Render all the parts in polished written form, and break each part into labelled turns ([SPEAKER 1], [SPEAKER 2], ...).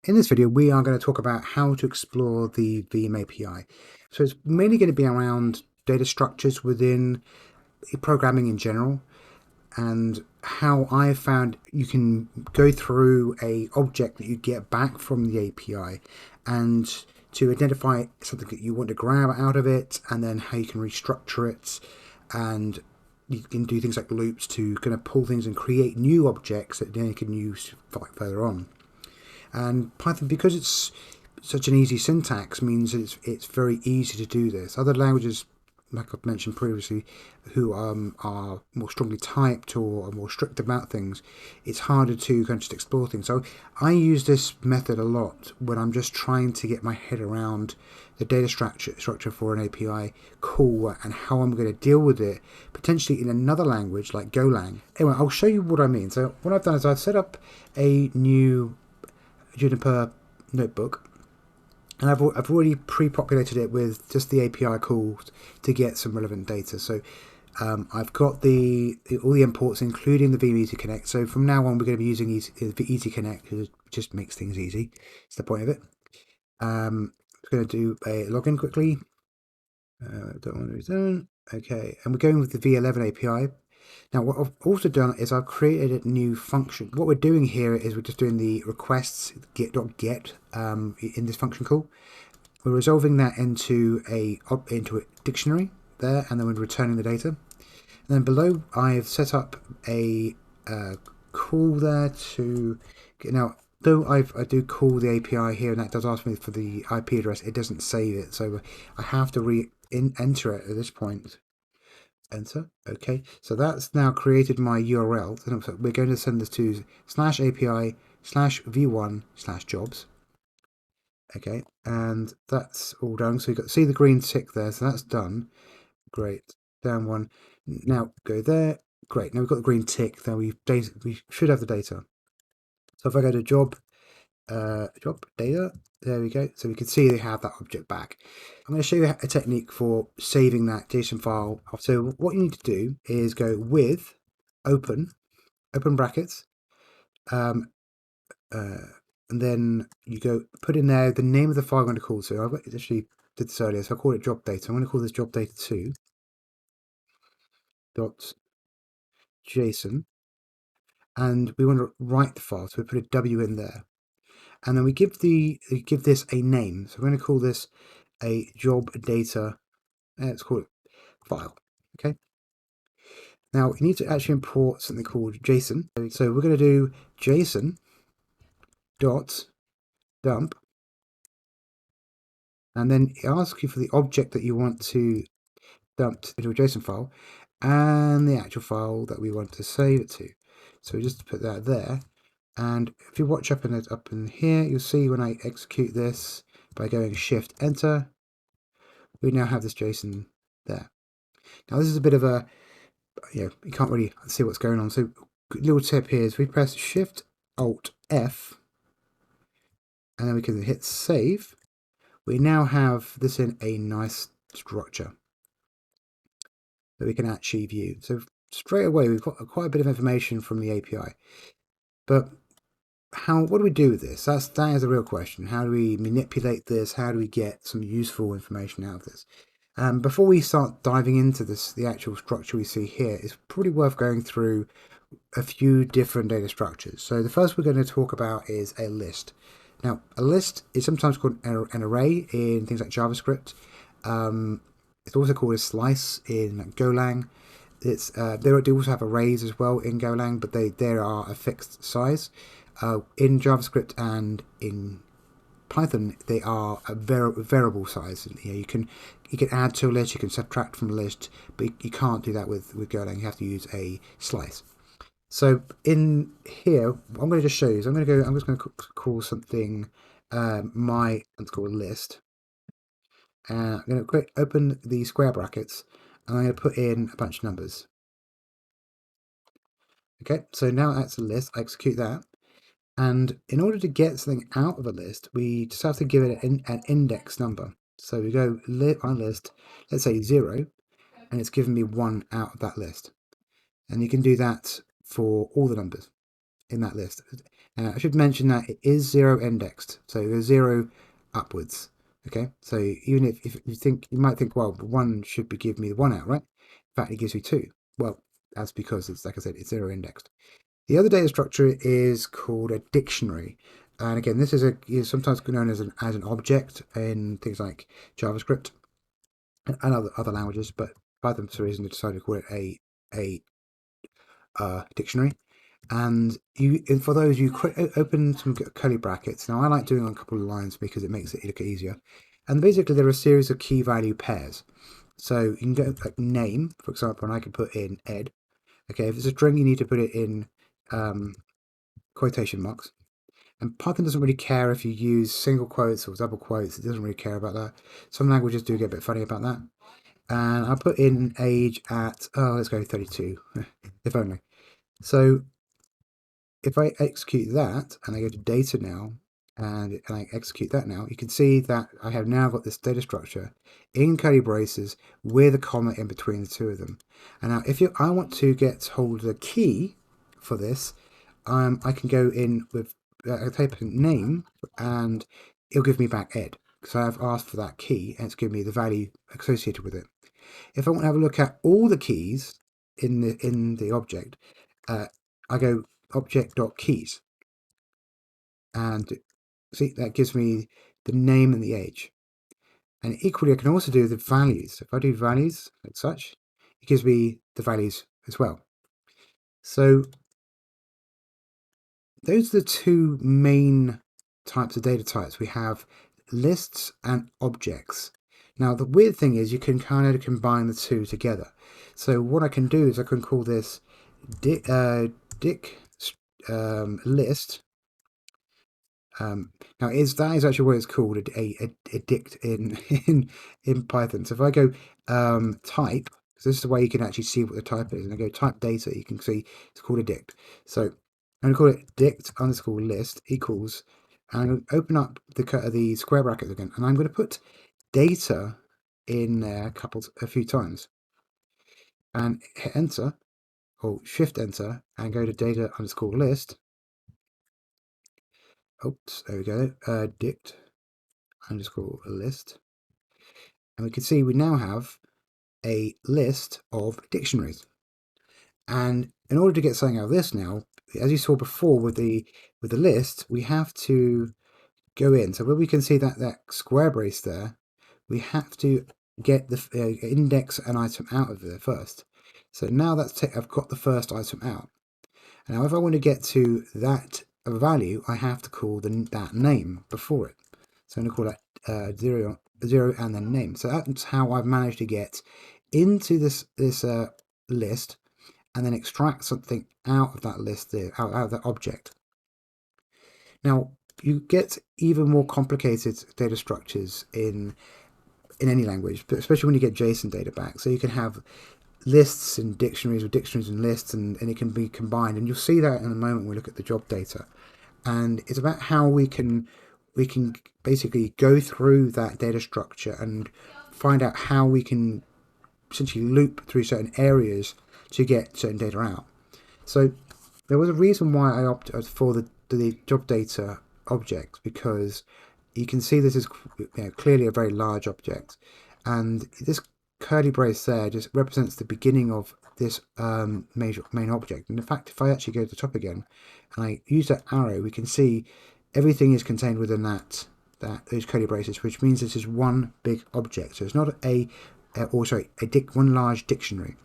[SPEAKER 1] In this video, we are going to talk about how to explore the Veeam API. So it's mainly going to be around data structures within programming in general, and how I found you can go through a object that you get back from the API and to identify something that you want to grab out of it, and then how you can restructure it, and you can do things like loops to kind of pull things and create new objects that then you can use further on. And Python, because it's such an easy syntax, means it's very easy to do this. Other languages, like I've mentioned previously, who are more strongly typed or are more strict about things, it's harder to kind of just explore things. So I use this method a lot when I'm just trying to get my head around the data structure for an API call and how I'm going to deal with it, potentially in another language like Golang. Anyway, I'll show you what I mean. So what I've done is I've set up a new Juniper notebook, and I've already pre-populated it with just the API calls to get some relevant data. So I've got all the imports, including the Veeam Easy Connect. So from now on, we're going to be using Easy Connect because it just makes things easy. It's the point of it. I'm going to do a login quickly. Don't want to return. Okay, and we're going with the V11 API. Now, what I've also done is I've created a new function. What we're doing here is we're just doing the requests get in this function call. We're resolving that into a dictionary there, and then we're returning the data. And then below, I've set up a call there to now. Though I do call the API here, and that does ask me for the IP address, it doesn't save it, so I have to enter it at this point. Enter. Okay, so that's now created my URL. So we're going to send this to /API/v1/jobs. Okay, and that's all done. So you got see the green tick there. So that's done. Great. Down one. Now go there. Great. Now we've got the green tick. Then we should have the data. So if I go to job data, there we go. So we can see they have that object back. I'm going to show you a technique for saving that JSON file. So what you need to do is go with open brackets, and then you go put in there the name of the file I'm going to call. So I actually did this earlier, so I called it job data. I'm going to call this job data 2.json, and we want to write the file, so we put a W in there. And then we give this a name. So we're going to call this a job data. Let's call it file. Okay. Now we need to actually import something called JSON. So we're going to do JSON dot dump, and then it asks you for the object that you want to dump into a JSON file and the actual file that we want to save it to. So we just put that there. And if you watch up in here, you'll see when I execute this by going Shift Enter, we now have this JSON there. Now this is a bit of a, you can't really see what's going on. So little tip here is we press Shift Alt F, and then we can hit save. We now have this in a nice structure that we can actually view. So straight away we've got quite a bit of information from the API. But what do we do with this? That is a real question. How do we manipulate this? How do we get some useful information out of this? Before we start diving into this, the actual structure we see here, it's probably worth going through a few different data structures. So the first we're going to talk about is a list. Now, a list is sometimes called an array in things like JavaScript. It's also called a slice in Golang. They do also have arrays as well in Golang, but they are a fixed size. In JavaScript and in Python, they are a variable size. You can add to a list, you can subtract from a list, but you can't do that with Golang. You have to use a slice. So in here, I'm going to just show you. So I'm just going to call something let's call a list. And I'm going to open the square brackets, and I'm going to put in a bunch of numbers. Okay, so now that's a list. I execute that. And in order to get something out of a list, we just have to give it an index number. So we go on list, let's say 0, and it's given me 1 out of that list. And you can do that for all the numbers. in that list. I should mention that it is 0 indexed, so there's 0 upwards. Okay, so even if you think, you might think, well, 1 should be give me the 1 out, right? In fact, it gives me 2. Well, that's because it's, like I said, it's 0 indexed. The other data structure is called a dictionary. And again, this is sometimes known as an object in things like JavaScript and other languages, but Python, for some reason, they decided to call it a dictionary. And for those, you open some curly brackets. Now, I like doing on a couple of lines because it makes it look easier. And basically, there are a series of key value pairs. So you can go like name, for example, and I can put in ed. Okay, if it's a string, you need to put it in quotation marks. And Python doesn't really care if you use single quotes or double quotes. It doesn't really care about that. Some languages do get a bit funny about that. And I'll put in age at, let's go 32, if only. So if I execute that and I go to data now, and I execute that now, you can see that I have now got this data structure in curly braces with a comma in between the two of them. And now if I want to get hold of the key for this, I can go in with type in name and it'll give me back ed, because I've asked for that key and it's given me the value associated with it. If I want to have a look at all the keys in the object, I go object.keys, and see, that gives me the name and the age. And equally, I can also do the values. If I do values like such, it gives me the values as well. So those are the two main types of data types. We have lists and objects. Now, the weird thing is you can kind of combine the two together. So what I can do is I can call this list. Now, that is actually what it's called, a dict in Python. So if I go type, so this is the way you can actually see what the type is, and I go type data, you can see it's called a dict. So I'm going to call it dict underscore list equals, and I'm going to open up the square brackets again, and I'm going to put data in there a few times, and hit enter or shift enter and go to data underscore list. Oops, there we go. Dict underscore list, and we can see we now have a list of dictionaries. And in order to get something out of this now, as you saw before with the list, we have to go in. So where we can see that square brace there, we have to get the index an item out of there first. So now I've got the first item out. Now if I want to get to that value, I have to call that name before it. So I'm going to call that 0 and then name. So that's how I've managed to get into this list and then extract something out of that list there, out of that object. Now you get even more complicated data structures in any language, but especially when you get JSON data back. So you can have lists and dictionaries, or dictionaries and lists, and it can be combined. And you'll see that in a moment when we look at the job data. And it's about how we can basically go through that data structure and find out how we can essentially loop through certain areas to get certain data out. So there was a reason why I opted for the job data object, because you can see this is clearly a very large object, and this curly brace there just represents the beginning of this main object. And in fact, if I actually go to the top again and I use that arrow, we can see everything is contained within those curly braces, which means this is one big object. So it's not one large dictionary.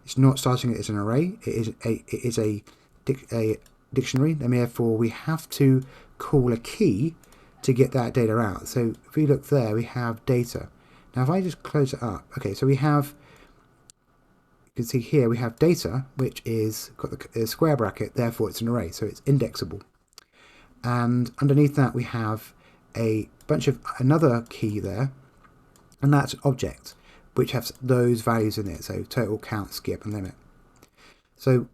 [SPEAKER 1] It's not starting it as an array. It is a dictionary, and therefore we have to call a key to get that data out. So if we look there, we have data. Now if I just close it up, okay, so you can see here we have data, which is got the square bracket, therefore it's an array, so it's indexable. And underneath that we have a bunch of another key there, and that's an object which has those values in it, so total, count, skip, and limit. So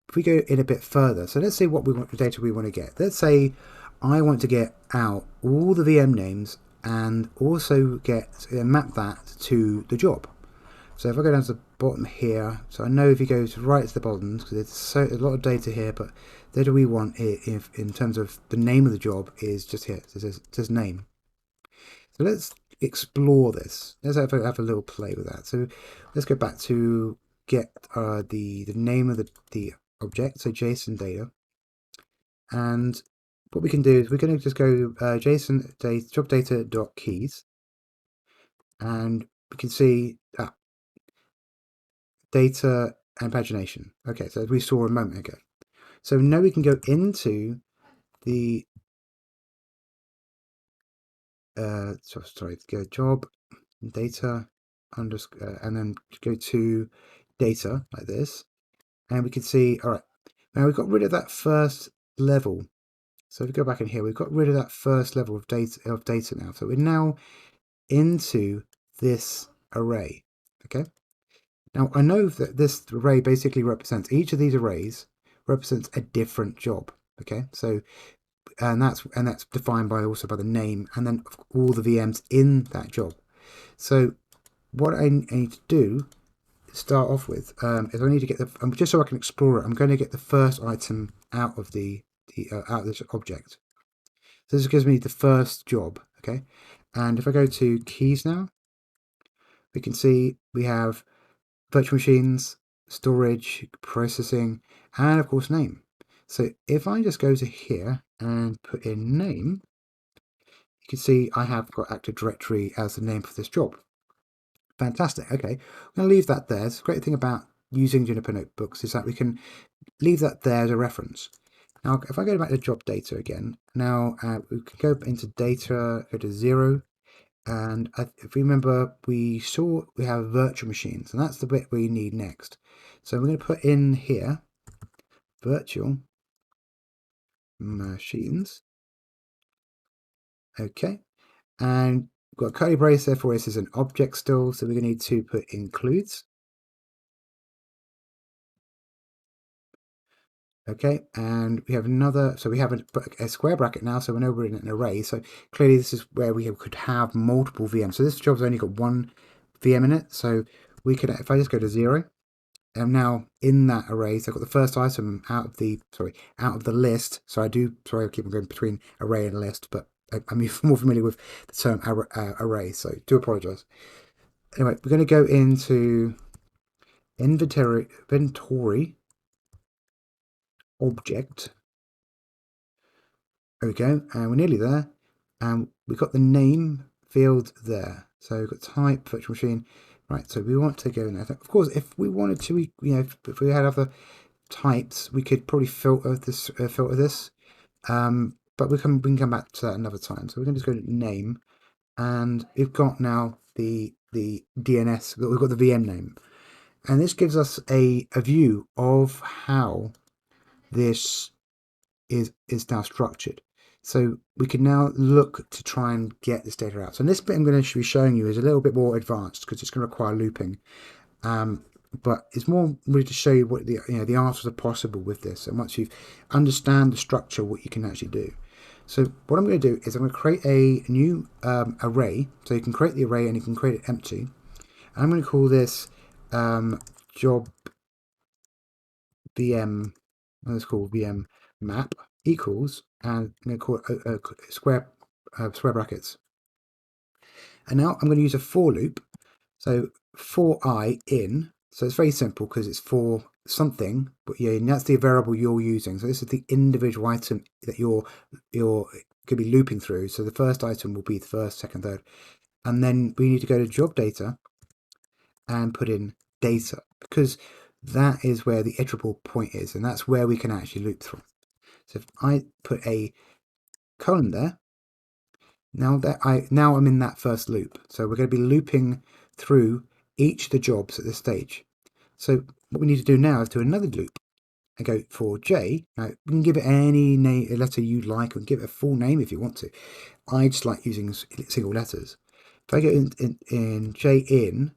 [SPEAKER 1] if we go in a bit further, so let's say the data we want to get. Let's say I want to get out all the VM names and also map that to the job. So if I go down to the bottom here. So I know if you go to right to the bottom, because there's a lot of data here, but the data we want if in terms of the name of the job is just here. It says name. So let's explore this. Let's have a little play with that. So let's go back to get the name of the object, so JSON data. And what we can do is we're going to just go JSON data, job data dot keys, and we can see that data and pagination. Okay, so as we saw a moment ago. So now we can go into the go job data underscore and then go to data like this, and we can see, all right, now we've got rid of that first level. So if we go back in here, we've got rid of that first level of data now. So we're now into this array. Okay. Now I know that this array basically represents, each of these arrays represents a different job. Okay. So and that's defined by also by the name and then all the VMs in that job. So what I need to do to start off with is I need to get the just so I can explore it. I'm going to get the first item out of out of this object. So this gives me the first job. Okay, and if I go to keys now, we can see we have virtual machines, storage, processing, and of course name. So if I just go to here and put in name, you can see I have got Active Directory as the name for this job. Fantastic. Okay, I'm going to leave that there. It's a great thing about using Juniper notebooks is that we can leave that there as a reference. Now, if I go back to job data again, now we can go into data, go to 0, and if you remember, we have virtual machines, and that's the bit we need next. So we're going to put in here virtual machines. Okay, and we've got a curly brace there for this is an object still, so we're going to need to put includes. Okay, and we have another, so we have a square bracket now, so we know we're in an array. So clearly this is where we could have multiple VMs. So this job's only got one VM in it. So we could, if I just go to 0, I'm now in that array. So I've got the first item out of the list. So I keep on going between array and list, but I'm more familiar with the term array. So do apologize. Anyway, we're going to go into inventory object. There we go, and we're nearly there. And we've got the name field there. So we've got type, virtual machine. Right, so we want to go in there. Of course, if we wanted to, if we had other types, we could probably filter this. But we can come back to that another time. So we're going to just go to name, and we've got now the DNS. We've got the VM name, and this gives us a view of how this is now structured. So we can now look to try and get this data out. So this bit I'm going to be showing you is a little bit more advanced because it's going to require looping. But it's more really to show you what the answers are possible with this. And once you understand the structure, what you can actually do. So what I'm going to do is I'm going to create a new array. So you can create the array and you can create it empty. And I'm going to call this job VM. Let's call VM map equals, and I'm going to call it square brackets. And now I'm going to use a for loop. So for I in, so it's very simple because it's for something, but yeah, and that's the variable you're using. So this is the individual item that you're could be looping through. So the first item will be the first, second, third, and then we need to go to job data and put in data because that is where the iterable point is, and that's where we can actually loop through. So if I put a colon there, now I'm in that first loop. So we're going to be looping through each of the jobs at this stage. So what we need to do now is do another loop and go for J. Now you can give it any name, a letter you like, or give it a full name if you want to. I just like using single letters. If I go in J in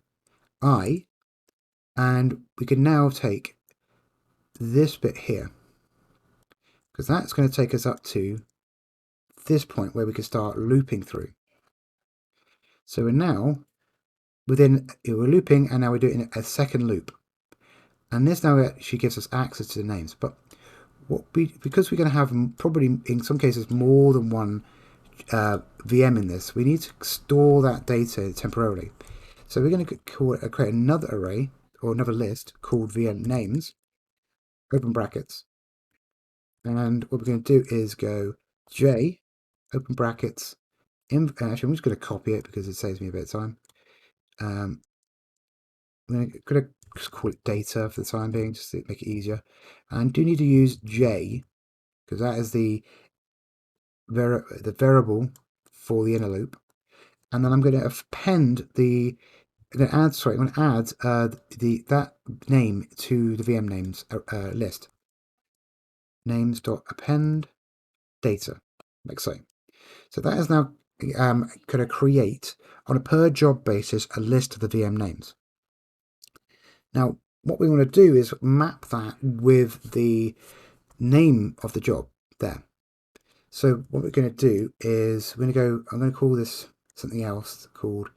[SPEAKER 1] I, and we can now take this bit here, because that's going to take us up to this point where we can start looping through. So we're now within, we're looping, and now we're doing a second loop. And this now actually gives us access to the names. But because we're going to have probably in some cases more than one VM in this, we need to store that data temporarily. So we're going to create another array or another list called VM names, open brackets. And what we're going to do is go J, open brackets. Actually, I'm just going to copy it because it saves me a bit of time. I'm going to just call it data for the time being, just to make it easier. And do need to use J because that is the variable for the inner loop. And then I'm going to append I'm going to add that name to the VM names list. Names.append data, like so. So that is now going to create, on a per job basis, a list of the VM names. Now, what we want to do is map that with the name of the job there. So what we're going to do is I'm going to call this something else called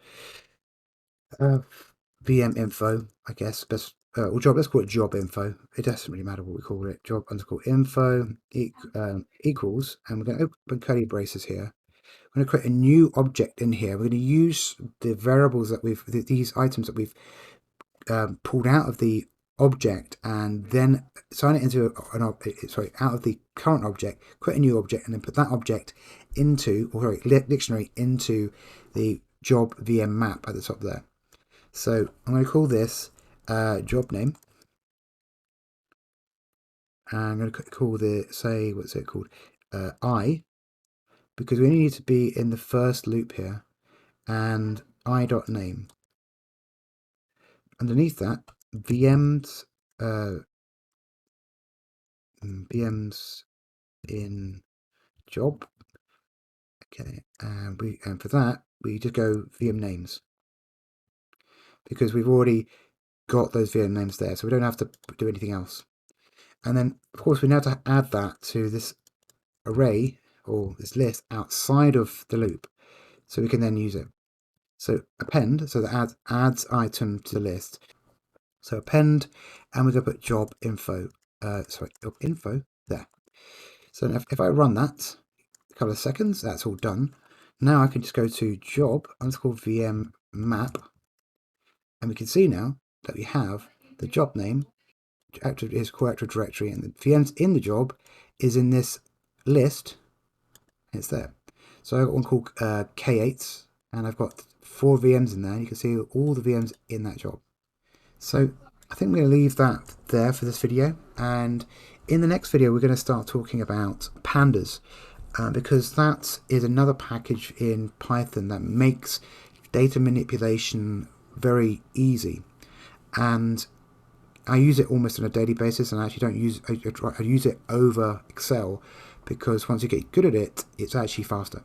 [SPEAKER 1] VM info, I guess. Let's call it job info. It doesn't really matter what we call it. Job _ info equals, and we're going to open curly braces here. We're going to create a new object in here. We're going to use the variables that these items that we've pulled out of the object, and then assign it into out of the current object, create a new object, and then put that object into, dictionary into the job VM map at the top there. So I'm going to call this job name. And I'm going to call what's it called? I, because we only need to be in the first loop here, and I.name. Underneath that, VMs in job. Okay, and for that we just go VM names, because we've already got those VM names there, so we don't have to do anything else. And then of course we now have to add that to this array or this list outside of the loop, so we can then use it. So append, so that adds item to the list. So append, and we're going to put job info. Job info there. So if I run that, a couple of seconds, that's all done. Now I can just go to job _ VM map, and we can see now that we have the job name is core active directory, and the VMs in the job is in this list. It's there. So I've got one called K8, and I've got 4 VMs in there. You can see all the VMs in that job. So I think we're going to leave that there for this video, and in the next video we're going to start talking about pandas, because that is another package in Python that makes data manipulation very easy, and I use it almost on a daily basis, and I actually don't use I use it over Excel, because once you get good at it, it's actually faster.